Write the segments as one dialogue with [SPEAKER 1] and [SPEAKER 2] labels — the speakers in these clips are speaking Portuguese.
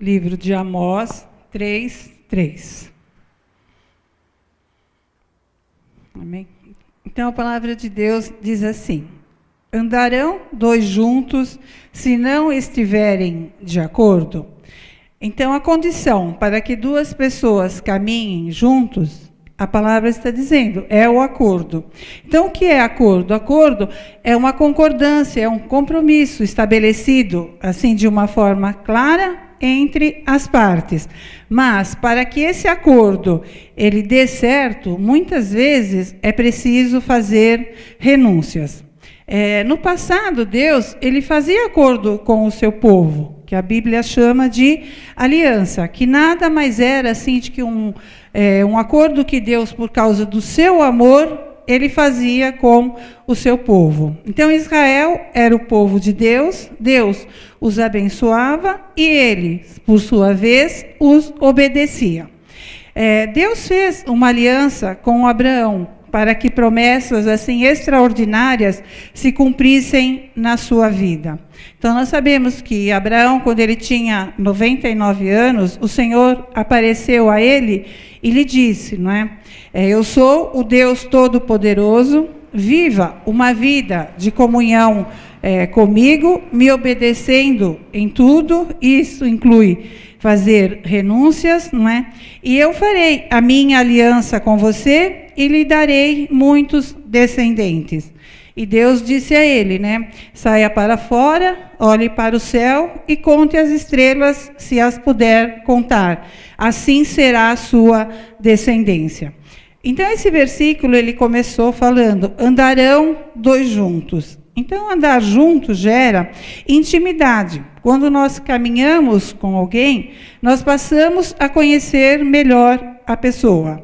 [SPEAKER 1] livro de Amós 3:3. Amém? Então, a palavra de Deus diz assim: andarão dois juntos se não estiverem de acordo? Então, a condição para que duas pessoas caminhem juntos, a palavra está dizendo, é o acordo. Então, o que é acordo? Acordo é uma concordância, é um compromisso estabelecido, assim, de uma forma clara entre as partes. Mas, para que esse acordo ele dê certo, muitas vezes é preciso fazer renúncias. No passado, Deus ele fazia acordo com o seu povo, que a Bíblia chama de aliança, que nada mais era assim de que um acordo que Deus, por causa do seu amor, ele fazia com o seu povo. Então, Israel era o povo de Deus, Deus os abençoava e ele, por sua vez, os obedecia. Deus fez uma aliança com Abraão, para que promessas assim extraordinárias se cumprissem na sua vida. Então, nós sabemos que Abraão, quando ele tinha 99 anos, o Senhor apareceu a ele e lhe disse, não é? Eu sou o Deus Todo-Poderoso, viva uma vida de comunhão comigo, me obedecendo em tudo, isso inclui fazer renúncias, não é? E eu farei a minha aliança com você e lhe darei muitos descendentes. E Deus disse a ele, né? Saia para fora, olhe para o céu e conte as estrelas, se as puder contar. Assim será a sua descendência. Então, esse versículo, ele começou falando, andarão dois juntos. Então, andar juntos gera intimidade. Quando nós caminhamos com alguém, nós passamos a conhecer melhor a pessoa.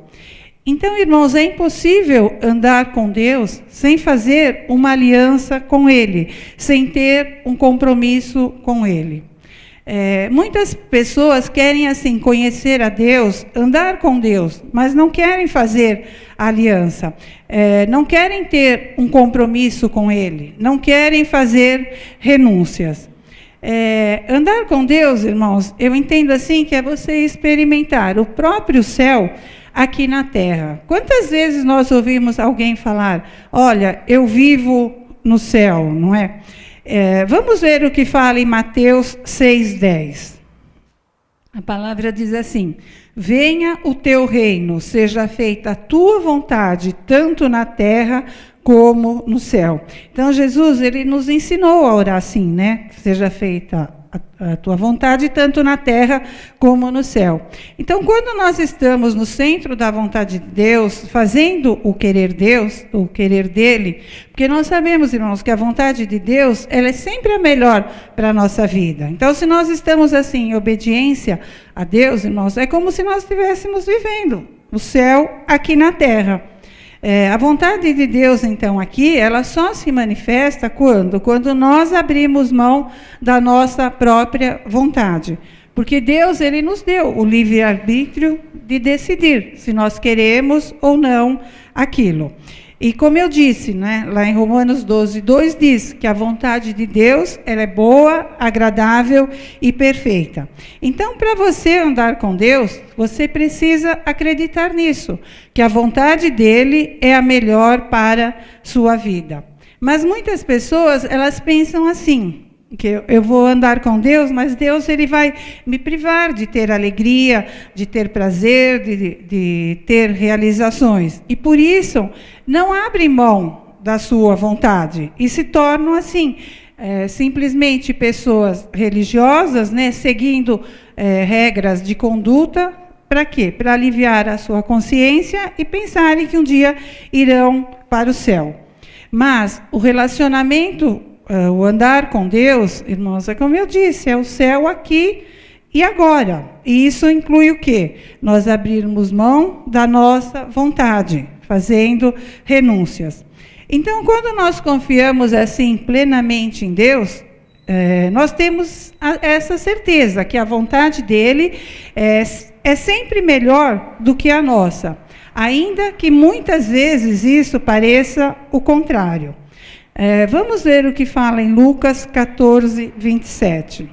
[SPEAKER 1] Então, irmãos, é impossível andar com Deus sem fazer uma aliança com Ele, sem ter um compromisso com Ele. Muitas pessoas querem, assim, conhecer a Deus, andar com Deus, mas não querem fazer aliança, não querem ter um compromisso com Ele, não querem fazer renúncias. Andar com Deus, irmãos, eu entendo assim que é você experimentar o próprio céu aqui na terra. Quantas vezes nós ouvimos alguém falar, olha, eu vivo no céu, não é? Vamos ver o que fala em Mateus 6:10. A palavra diz assim, venha o teu reino, seja feita a tua vontade, tanto na terra como no céu. Então, Jesus, ele nos ensinou a orar assim, né? Seja feita a tua vontade, tanto na terra como no céu. Então, quando nós estamos no centro da vontade de Deus, fazendo o querer dele, porque nós sabemos, irmãos, que a vontade de Deus, ela é sempre a melhor para a nossa vida. Então, se nós estamos assim, em obediência a Deus, irmãos, é como se nós estivéssemos vivendo o céu aqui na terra. A vontade de Deus, então, aqui, ela só se manifesta quando? Quando nós abrimos mão da nossa própria vontade. Porque Deus, ele nos deu o livre-arbítrio de decidir se nós queremos ou não aquilo. E como eu disse, né, lá em Romanos 12:2 diz que a vontade de Deus ela é boa, agradável e perfeita. Então, para você andar com Deus, você precisa acreditar nisso, que a vontade dele é a melhor para sua vida. Mas muitas pessoas, elas pensam assim, que eu vou andar com Deus, mas Deus ele vai me privar de ter alegria, de ter prazer, de ter realizações. E por isso, não abre mão da sua vontade. E se tornam assim, simplesmente pessoas religiosas, né, seguindo regras de conduta. Para quê? Para aliviar a sua consciência e pensarem que um dia irão para o céu. Mas o relacionamento, o andar com Deus, irmãos, é como eu disse, é o céu aqui e agora. E isso inclui o quê? Nós abrirmos mão da nossa vontade, fazendo renúncias. Então, quando nós confiamos assim plenamente em Deus, nós temos essa certeza que a vontade dele é sempre melhor do que a nossa, ainda que muitas vezes isso pareça o contrário. Vamos ver o que fala em Lucas 14:27.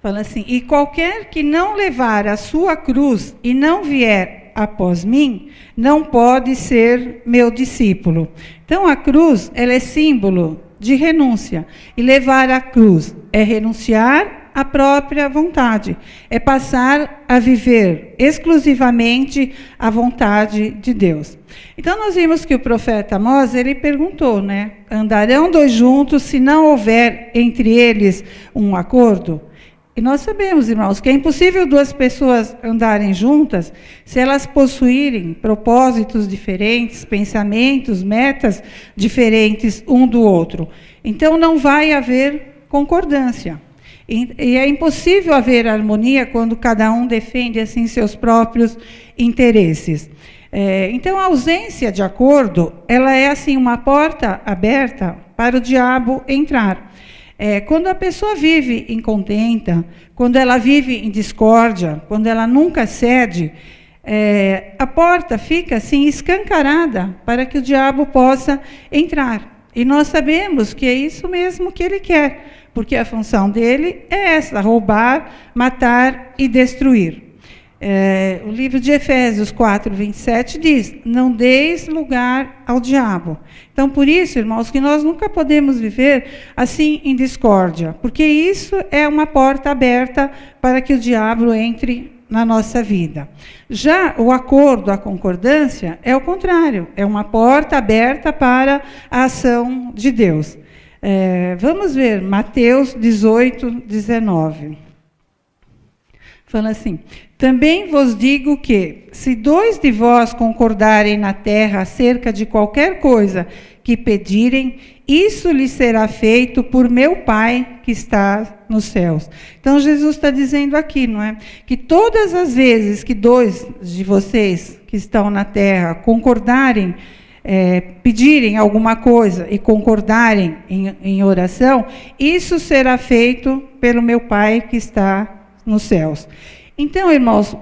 [SPEAKER 1] Fala assim: e qualquer que não levar a sua cruz e não vier após mim, não pode ser meu discípulo. Então a cruz, ela é símbolo de renúncia. E levar a cruz é renunciar à própria vontade. É passar a viver exclusivamente a vontade de Deus. Então nós vimos que o profeta Amós, ele perguntou, né? Andarão dois juntos se não houver entre eles um acordo? E nós sabemos, irmãos, que é impossível duas pessoas andarem juntas se elas possuírem propósitos diferentes, pensamentos, metas diferentes um do outro. Então não vai haver concordância. E é impossível haver harmonia quando cada um defende assim seus próprios interesses. Então a ausência de acordo, ela é assim uma porta aberta para o diabo entrar. Quando a pessoa vive em contenta, quando ela vive em discórdia, quando ela nunca cede, a porta fica assim escancarada para que o diabo possa entrar. E nós sabemos que é isso mesmo que ele quer, porque a função dele é essa: roubar, matar e destruir. O livro de Efésios 4:27 diz: não deis lugar ao diabo. Então, por isso, irmãos, que nós nunca podemos viver assim em discórdia, porque isso é uma porta aberta para que o diabo entre na nossa vida. Já o acordo, a concordância, é o contrário, é uma porta aberta para a ação de Deus. Vamos ver Mateus 18:19. Fala assim: também vos digo que, se dois de vós concordarem na terra acerca de qualquer coisa que pedirem, isso lhes será feito por meu Pai que está nos céus. Então Jesus está dizendo aqui, não é? Que todas as vezes que dois de vocês que estão na terra concordarem, pedirem alguma coisa e concordarem em oração, isso será feito pelo meu Pai que está nos céus. Então, irmãos,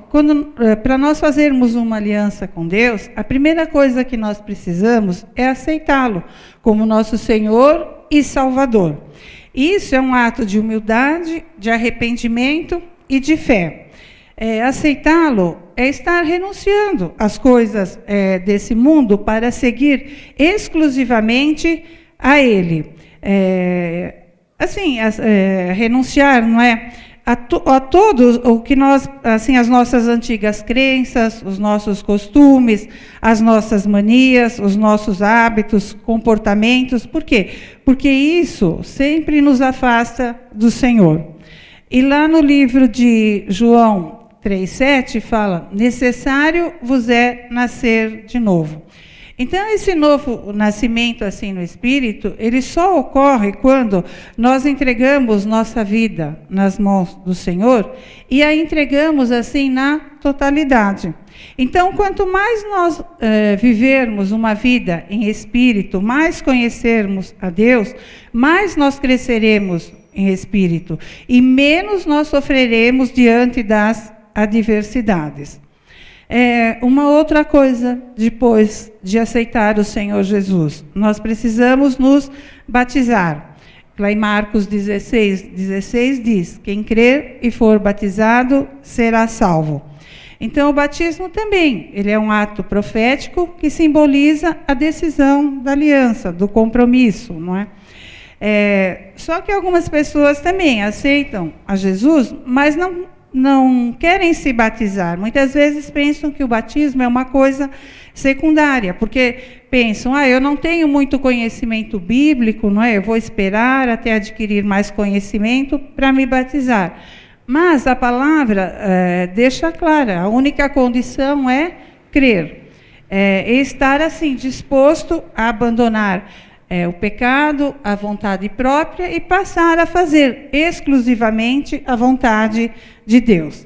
[SPEAKER 1] para nós fazermos uma aliança com Deus, a primeira coisa que nós precisamos é aceitá-lo como nosso Senhor e Salvador. Isso é um ato de humildade, de arrependimento e de fé. Aceitá-lo é estar renunciando às coisas desse mundo para seguir exclusivamente a Ele. Renunciar, não é? A todos o que nós, assim, as nossas antigas crenças, os nossos costumes, as nossas manias, os nossos hábitos, comportamentos. Por quê? Porque isso sempre nos afasta do Senhor. E lá no livro de João 3,7 fala: necessário vos é nascer de novo. Então, esse novo nascimento assim no Espírito, ele só ocorre quando nós entregamos nossa vida nas mãos do Senhor e a entregamos assim na totalidade. Então, quanto mais nós vivermos uma vida em Espírito, mais conhecermos a Deus, mais nós cresceremos em Espírito e menos nós sofreremos diante das adversidades. Uma outra coisa, depois de aceitar o Senhor Jesus, nós precisamos nos batizar. Lá em Marcos 16 diz: quem crer e for batizado será salvo. Então o batismo também, ele é um ato profético que simboliza a decisão da aliança, do compromisso, não é? Só que algumas pessoas também aceitam a Jesus, mas não querem se batizar. Muitas vezes pensam que o batismo é uma coisa secundária, porque pensam: eu não tenho muito conhecimento bíblico, não é? Eu vou esperar até adquirir mais conhecimento para me batizar. Mas a palavra deixa clara: a única condição é crer, estar assim disposto a abandonar o pecado, a vontade própria e passar a fazer exclusivamente a vontade de Deus.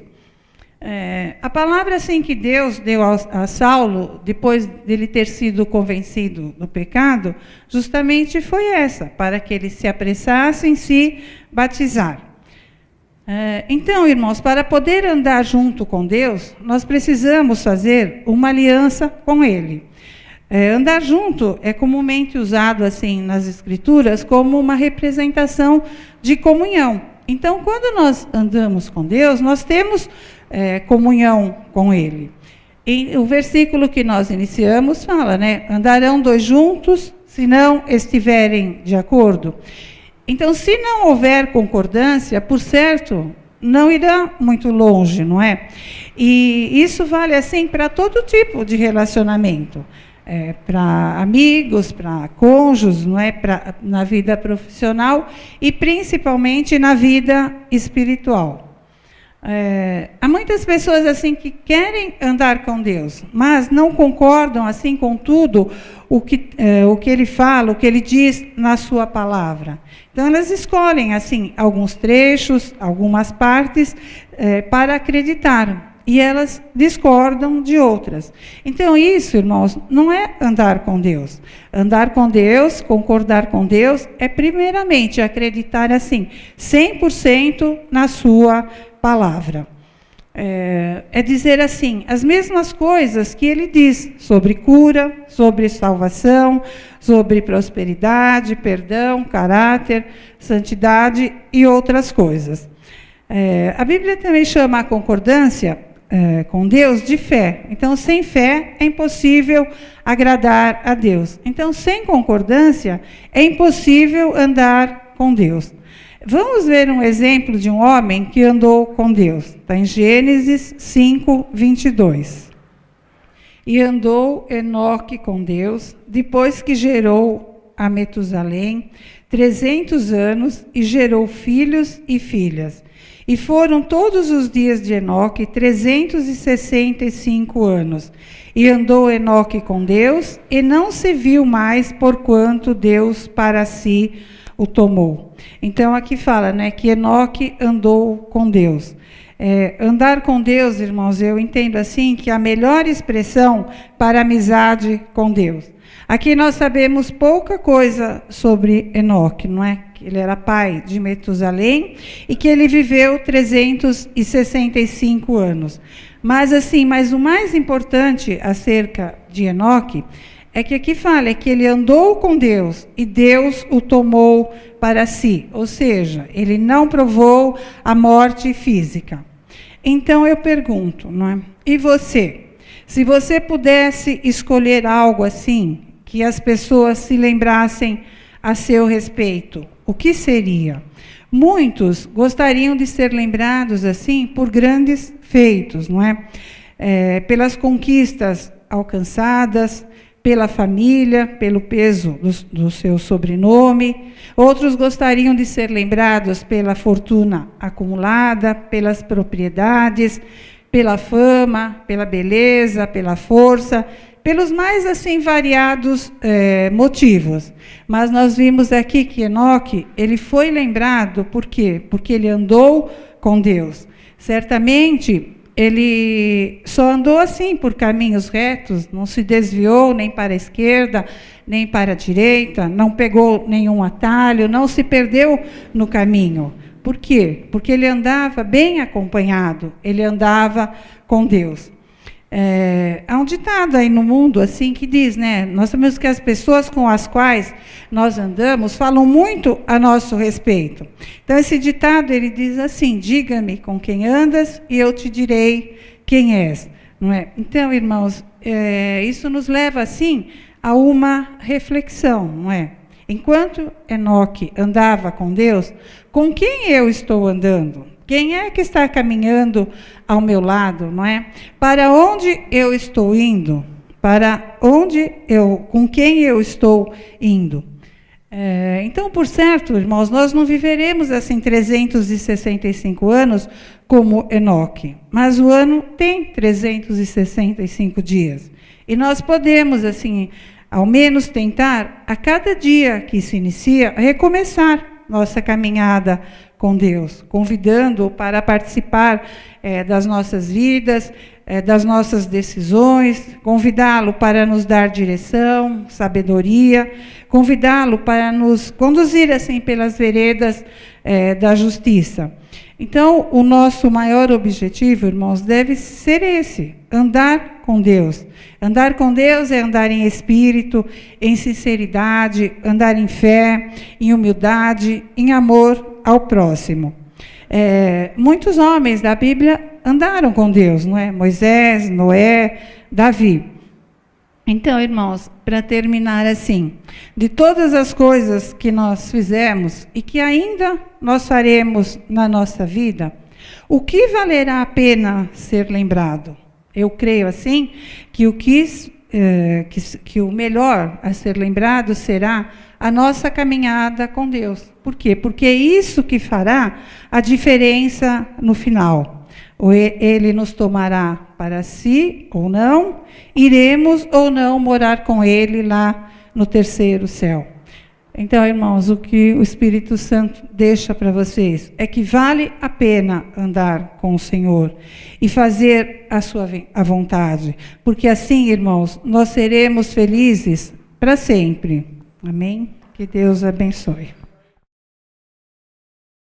[SPEAKER 1] A palavra assim que Deus deu a Saulo, depois dele ter sido convencido do pecado, justamente foi essa: para que ele se apressasse em se batizar. Então, irmãos, para poder andar junto com Deus, nós precisamos fazer uma aliança com Ele. Andar junto é comumente usado assim nas Escrituras como uma representação de comunhão. Então, quando nós andamos com Deus, nós temos comunhão com Ele. E o versículo que nós iniciamos fala, né? Andarão dois juntos, se não estiverem de acordo. Então, se não houver concordância, por certo, não irá muito longe, não é? E isso vale, assim, para todo tipo de relacionamento. Para amigos, para cônjuges, não é? Na vida profissional e, principalmente, na vida espiritual. Há muitas pessoas assim que querem andar com Deus, mas não concordam assim com tudo o que Ele fala, o que Ele diz na sua palavra. Então elas escolhem assim alguns trechos, algumas partes para acreditar, e elas discordam de outras. Então isso, irmãos, não é andar com Deus. Andar com Deus, concordar com Deus, é primeiramente acreditar assim 100% na sua palavra. É dizer assim, as mesmas coisas que ele diz sobre cura, sobre salvação, sobre prosperidade, perdão, caráter, santidade e outras coisas. A Bíblia também chama a concordância com Deus de fé. Então, sem fé é impossível agradar a Deus. Então, sem concordância é impossível andar com Deus. Vamos ver um exemplo de um homem que andou com Deus. Está em Gênesis 5, 22. E andou Enoque com Deus, depois que gerou a Metusalém 300 anos, e gerou filhos e filhas. E foram todos os dias de Enoque 365 anos. E andou Enoque com Deus, e não se viu mais, porquanto Deus para si o tomou. Então, aqui fala, né, que Enoque andou com Deus. Andar com Deus, irmãos, eu entendo assim, que a melhor expressão para amizade com Deus. Aqui nós sabemos pouca coisa sobre Enoque, não é? Que ele era pai de Metusalém e que ele viveu 365 anos. Mas o mais importante acerca de Enoque é que aqui fala que ele andou com Deus e Deus o tomou para si. Ou seja, ele não provou a morte física. Então eu pergunto, não é? E você? Se você pudesse escolher algo assim, que as pessoas se lembrassem a seu respeito, o que seria? Muitos gostariam de ser lembrados assim por grandes feitos, não é? Pelas conquistas alcançadas, pela família, pelo peso do seu sobrenome. Outros gostariam de ser lembrados pela fortuna acumulada, pelas propriedades, pela fama, pela beleza, pela força, pelos mais assim variados motivos. Mas nós vimos aqui que Enoque, ele foi lembrado por quê? Porque ele andou com Deus. Certamente ele só andou assim por caminhos retos, não se desviou nem para a esquerda, nem para a direita, não pegou nenhum atalho, não se perdeu no caminho. Por quê? Porque ele andava bem acompanhado, ele andava com Deus. Há um ditado aí no mundo assim que diz, né? Nós sabemos que as pessoas com as quais nós andamos falam muito a nosso respeito. Então esse ditado ele diz assim: diga-me com quem andas e eu te direi quem és, não é? Então, irmãos, isso nos leva assim a uma reflexão, não é? Enquanto Enoque andava com Deus, com quem eu estou andando? Quem é que está caminhando ao meu lado, não é? Para onde eu estou indo? Com quem eu estou indo? Então, por certo, irmãos, nós não viveremos assim 365 anos como Enoque, mas o ano tem 365 dias. E nós podemos, assim, ao menos tentar, a cada dia que se inicia, recomeçar nossa caminhada com Deus, convidando-o para participar das nossas vidas, das nossas decisões, convidá-lo para nos dar direção, sabedoria, convidá-lo para nos conduzir assim pelas veredas da justiça. Então, o nosso maior objetivo, irmãos, deve ser esse: andar com Deus. Andar com Deus é andar em espírito, em sinceridade, andar em fé, em humildade, em amor ao próximo. Muitos homens da Bíblia andaram com Deus, não é? Moisés, Noé, Davi. Então, irmãos, para terminar assim, de todas as coisas que nós fizemos e que ainda nós faremos na nossa vida, o que valerá a pena ser lembrado? Eu creio assim que que o melhor a ser lembrado será a nossa caminhada com Deus. Por quê? Porque é isso que fará a diferença no final. Ou Ele nos tomará para si ou não, iremos ou não morar com Ele lá no terceiro céu. Então, irmãos, o que o Espírito Santo deixa para vocês é que vale a pena andar com o Senhor e fazer a vontade, porque assim, irmãos, nós seremos felizes para sempre. Amém? Que Deus abençoe.